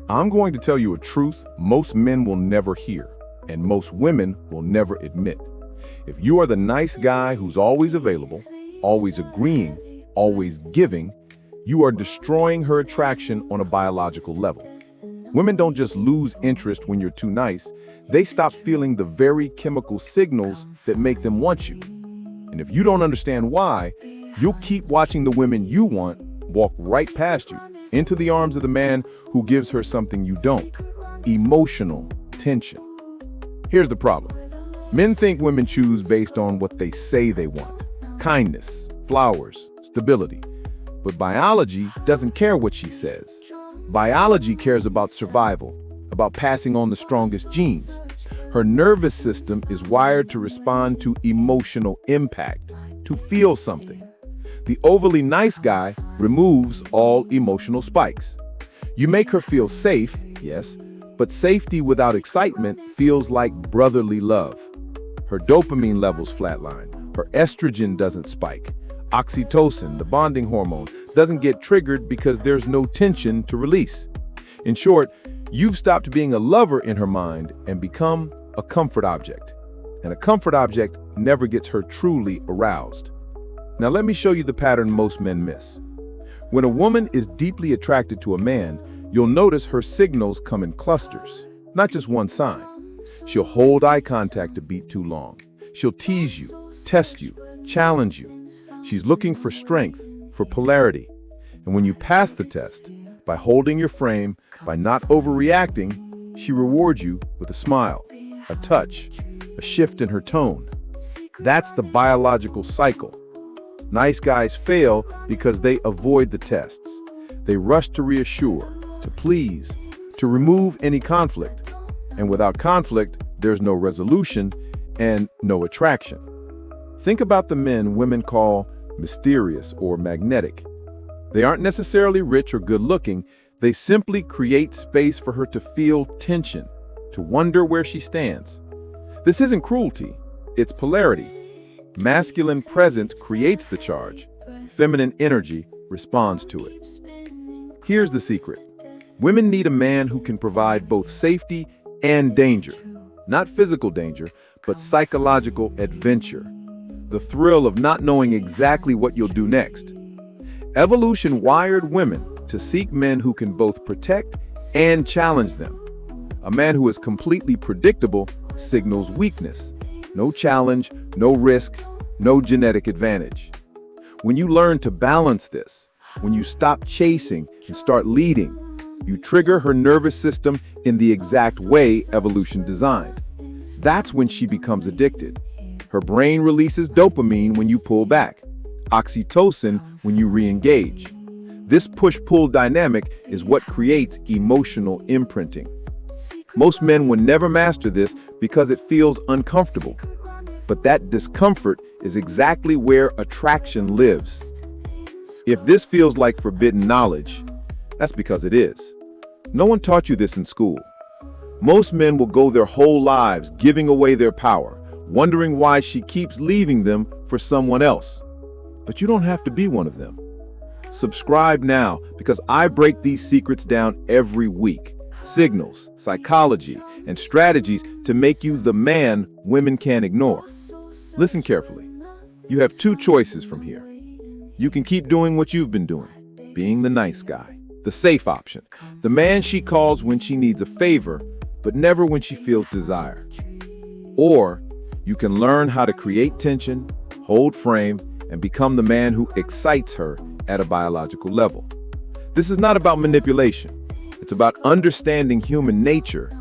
I'm going to tell you a truth most men will never hear, and most women will never admit. If you are the nice guy who's always available, always agreeing, always giving, you are destroying her attraction on a biological level. Women don't just lose interest when you're too nice, they stop feeling the very chemical signals that make them want you. And if you don't understand why, you'll keep watching the women you want walk right past you, into the arms of the man who gives her something you don't: emotional tension. Here's the problem. Men think women choose based on what they say they want: kindness, flowers, stability. But biology doesn't care what she says. Biology cares about survival, about passing on the strongest genes. Her nervous system is wired to respond to emotional impact, to feel something. The overly nice guy removes all emotional spikes. You make her feel safe, yes, but safety without excitement feels like brotherly love. Her dopamine levels flatline, her estrogen doesn't spike. Oxytocin, the bonding hormone, doesn't get triggered because there's no tension to release. In short, you've stopped being a lover in her mind and become a comfort object. And a comfort object never gets her truly aroused. Now let me show you the pattern most men miss. When a woman is deeply attracted to a man, you'll notice her signals come in clusters, not just one sign. She'll hold eye contact a beat too long. She'll tease you, test you, challenge you. She's looking for strength, for polarity. And when you pass the test, by holding your frame, by not overreacting, she rewards you with a smile, a touch, a shift in her tone. That's the biological cycle. Nice guys fail because they avoid the tests. They rush to reassure, to please, to remove any conflict. And without conflict, there's no resolution and no attraction. Think about the men women call mysterious or magnetic. They aren't necessarily rich or good-looking. They simply create space for her to feel tension, to wonder where she stands. This isn't cruelty, it's polarity. Masculine presence creates the charge. Feminine energy responds to it. Here's the secret. Women need a man who can provide both safety and danger. Not physical danger, but psychological adventure. The thrill of not knowing exactly what you'll do next. Evolution wired women to seek men who can both protect and challenge them. A man who is completely predictable signals weakness. No challenge, no risk, no genetic advantage. When you learn to balance this, when you stop chasing and start leading, you trigger her nervous system in the exact way evolution designed. That's when she becomes addicted. Her brain releases dopamine when you pull back, oxytocin when you re-engage. This push-pull dynamic is what creates emotional imprinting. Most men will never master this because it feels uncomfortable. But that discomfort is exactly where attraction lives. If this feels like forbidden knowledge, that's because it is. No one taught you this in school. Most men will go their whole lives giving away their power, wondering why she keeps leaving them for someone else. But you don't have to be one of them. Subscribe now, because I break these secrets down every week. Signals, psychology, and strategies to make you the man women can't ignore. Listen carefully. You have two choices from here. You can keep doing what you've been doing, being the nice guy, the safe option, the man she calls when she needs a favor, but never when she feels desire. Or you can learn how to create tension, hold frame, and become the man who excites her at a biological level. This is not about manipulation. It's about understanding human nature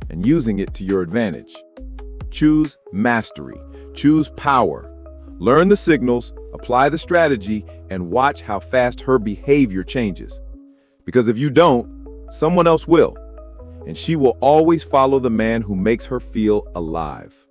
and using it to your advantage. Choose mastery. Choose power. Learn the signals, apply the strategy, and watch how fast her behavior changes. Because if you don't, someone else will. And she will always follow the man who makes her feel alive.